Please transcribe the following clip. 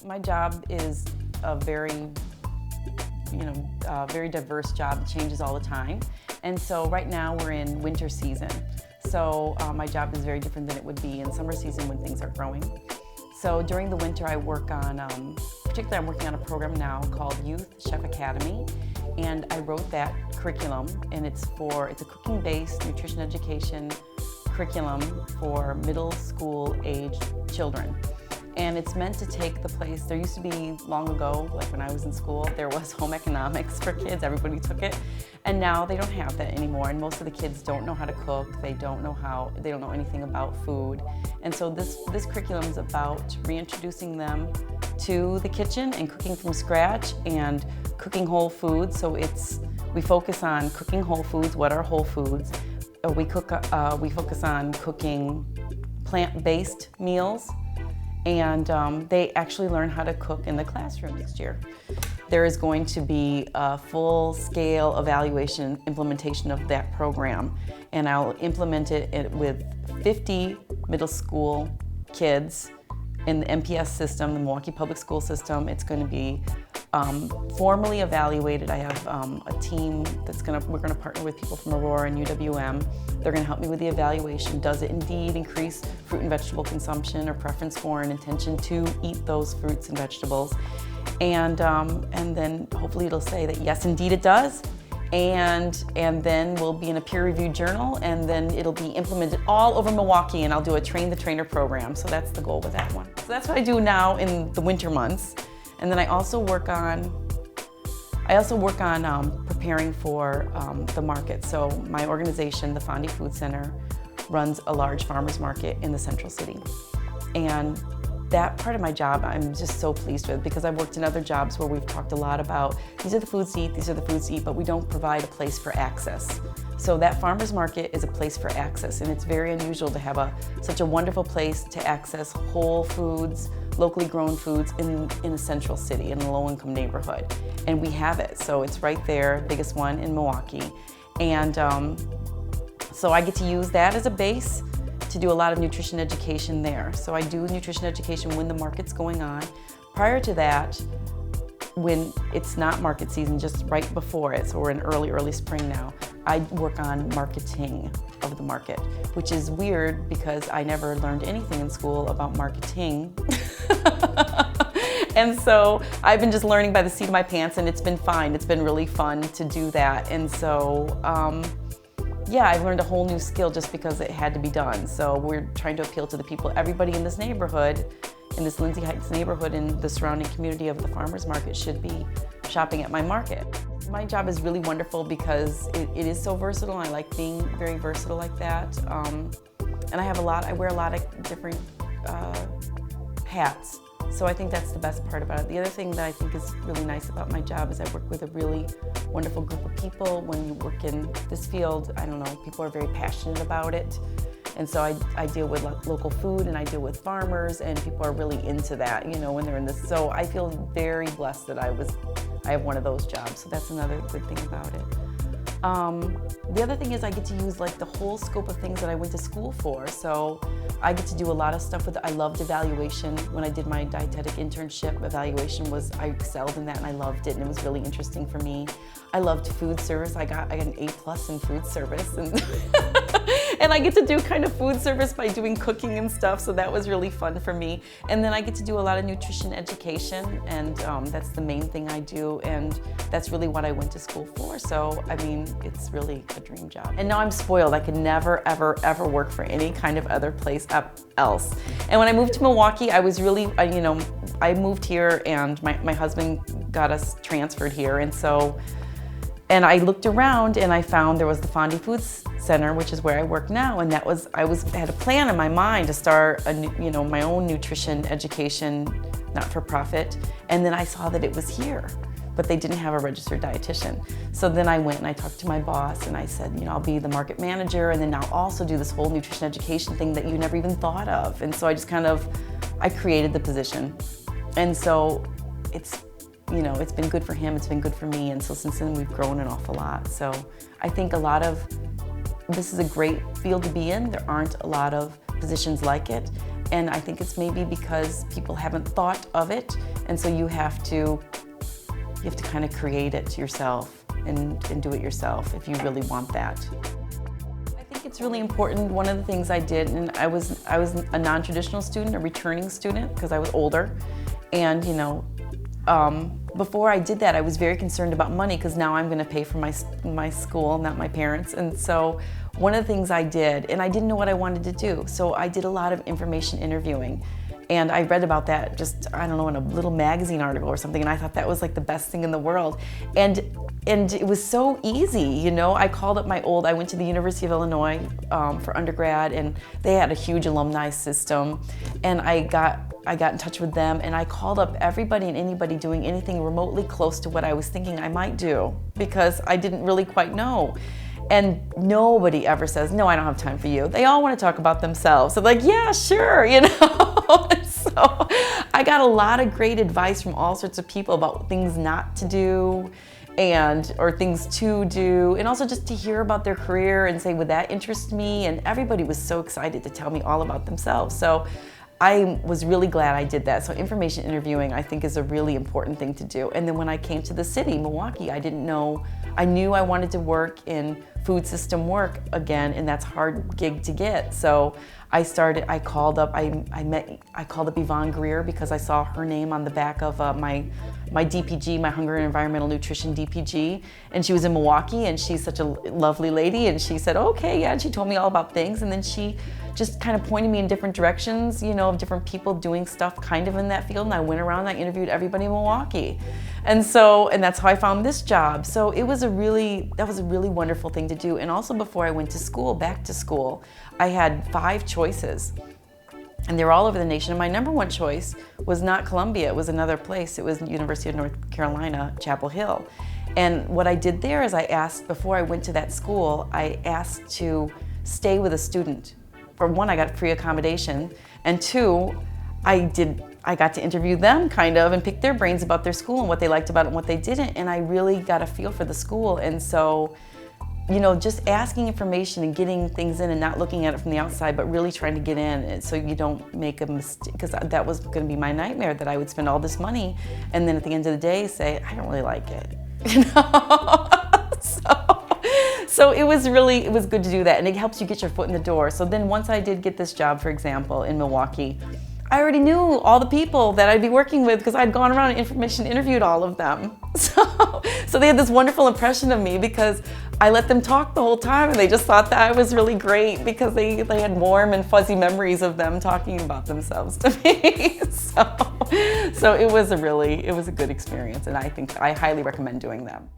My job is a very, very diverse job. It changes all the time. And so right now we're in winter season. So my job is very different than it would be in summer season when things are growing. So during the winter I work on, particularly I'm working on a program now called Youth Chef Academy. And I wrote that curriculum, and it's a cooking-based nutrition education curriculum for middle school aged children. And it's meant to take the place, there used to be long ago, like when I was in school, there was home economics for kids, everybody took it. And now they don't have that anymore, and most of the kids don't know how to cook, they don't know anything about food. And so this curriculum is about reintroducing them to the kitchen and cooking from scratch and cooking whole foods. So we focus on cooking whole foods. What are whole foods? We focus on cooking plant-based meals, and they actually learn how to cook in the classroom next year. There is going to be a full-scale evaluation implementation of that program, and I'll implement it with 50 middle school kids in the MPS system, the Milwaukee Public School System. It's going to be formally evaluated. I have a team we're going to partner with people from Aurora and UW-M. They're going to help me with the evaluation. Does it indeed increase fruit and vegetable consumption or preference for and intention to eat those fruits and vegetables? And then hopefully it'll say that yes, indeed it does. And then we'll be in a peer-reviewed journal, and then it'll be implemented all over Milwaukee, and I'll do a Train the Trainer program. So that's the goal with that one. So that's what I do now in the winter months. And then I also work on preparing for the market. So my organization, the Fondy Food Center, runs a large farmers market in the central city. And that part of my job I'm just so pleased with, because I've worked in other jobs where we've talked a lot about these are the foods to eat, these are the foods to eat, but we don't provide a place for access. So that farmers market is a place for access, and it's very unusual to have such a wonderful place to access whole foods, locally grown foods in a central city, in a low-income neighborhood. And we have it, so it's right there, biggest one in Milwaukee. And so I get to use that as a base to do a lot of nutrition education there. So I do nutrition education when the market's going on. Prior to that, when it's not market season, just right before it, so we're in early spring now, I work on marketing of the market, which is weird because I never learned anything in school about marketing. And so I've been just learning by the seat of my pants, and it's been fine. It's been really fun to do that. And so, yeah, I've learned a whole new skill just because it had to be done. So we're trying to appeal to the people. Everybody in this neighborhood, in this Lindsay Heights neighborhood, and the surrounding community of the farmers market should be shopping at my market. My job is really wonderful because it is so versatile. I like being very versatile like that. And I wear a lot of different hats. So I think that's the best part about it. The other thing that I think is really nice about my job is I work with a really wonderful group of people. When you work in this field, I don't know, people are very passionate about it. And so I deal with local food, and I deal with farmers, and people are really into that, when they're in this. So I feel very blessed that I have one of those jobs. So that's another good thing about it. The other thing is I get to use the whole scope of things that I went to school for. So I get to do a lot of stuff I loved evaluation. When I did my dietetic internship, evaluation I excelled in that, and I loved it, and it was really interesting for me. I loved food service. I got an A+ in food service, and and I get to do kind of food service by doing cooking and stuff, so that was really fun for me. And then I get to do a lot of nutrition education, and that's the main thing I do, and that's really what I went to school for. So, I mean, it's really a dream job. And now I'm spoiled. I could never, ever, ever work for any kind of other place else. And when I moved to Milwaukee, I was really, I moved here, and my husband got us transferred here, and I looked around and I found there was the Fondy Foods Center, which is where I work now, and I had a plan in my mind to start my own nutrition education, not-for-profit, and then I saw that it was here, but they didn't have a registered dietitian. So then I went and I talked to my boss, and I said, I'll be the market manager, and then I'll also do this whole nutrition education thing that you never even thought of. And so I just I created the position. And so it's been good for him, it's been good for me, and so since then we've grown an awful lot. So I think this is a great field to be in. There aren't a lot of positions like it, And I think it's maybe because people haven't thought of it, and so you have to kind of create it yourself and do it yourself if you really want that. I think it's really important. One of the things I did, and I was a non-traditional student, a returning student, because I was older, and before I did that, I was very concerned about money because now I'm going to pay for my school, not my parents. And so one of the things I did, and I didn't know what I wanted to do, so I did a lot of information interviewing. And I read about that just, I don't know, in a little magazine article or something, and I thought that was like the best thing in the world. And it was so easy, I called up I went to the University of Illinois for undergrad, and they had a huge alumni system. And I got in touch with them, and I called up everybody and anybody doing anything remotely close to what I was thinking I might do, because I didn't really quite know. And nobody ever says, no, I don't have time for you. They all want to talk about themselves. So like, yeah, sure, So I got a lot of great advice from all sorts of people about things not to do or things to do, and also just to hear about their career and say, would that interest me? And everybody was so excited to tell me all about themselves. So I was really glad I did that. So information interviewing, I think, is a really important thing to do. And then when I came to the city, Milwaukee, I knew I wanted to work in food system work again, and that's a hard gig to get. So I called up Yvonne Greer because I saw her name on the back of my DPG, my Hunger and Environmental Nutrition DPG, and she was in Milwaukee, and she's such a lovely lady, and she said, okay, yeah, and she told me all about things, and then she just kind of pointed me in different directions, of different people doing stuff kind of in that field, and I went around and I interviewed everybody in Milwaukee. And that's how I found this job. So that was a really wonderful thing to do. And also before I went to school, back to school, I had 5 choices. And they were all over the nation. And my number one choice was not Columbia, it was another place. It was the University of North Carolina, Chapel Hill. And what I did there is before I went to that school, I asked to stay with a student. For one, I got free accommodation, and 2, I got to interview them kind of and pick their brains about their school and what they liked about it and what they didn't, and I really got a feel for the school. And so, just asking information and getting things in and not looking at it from the outside, but really trying to get in so you don't make a mistake, because that was going to be my nightmare, that I would spend all this money and then at the end of the day say, I don't really like it, So it was good to do that, and it helps you get your foot in the door. So then once I did get this job, for example, in Milwaukee, I already knew all the people that I'd be working with because I'd gone around and information interviewed all of them. So they had this wonderful impression of me because I let them talk the whole time, and they just thought that I was really great because they had warm and fuzzy memories of them talking about themselves to me. So it was a good experience, and I think I highly recommend doing them.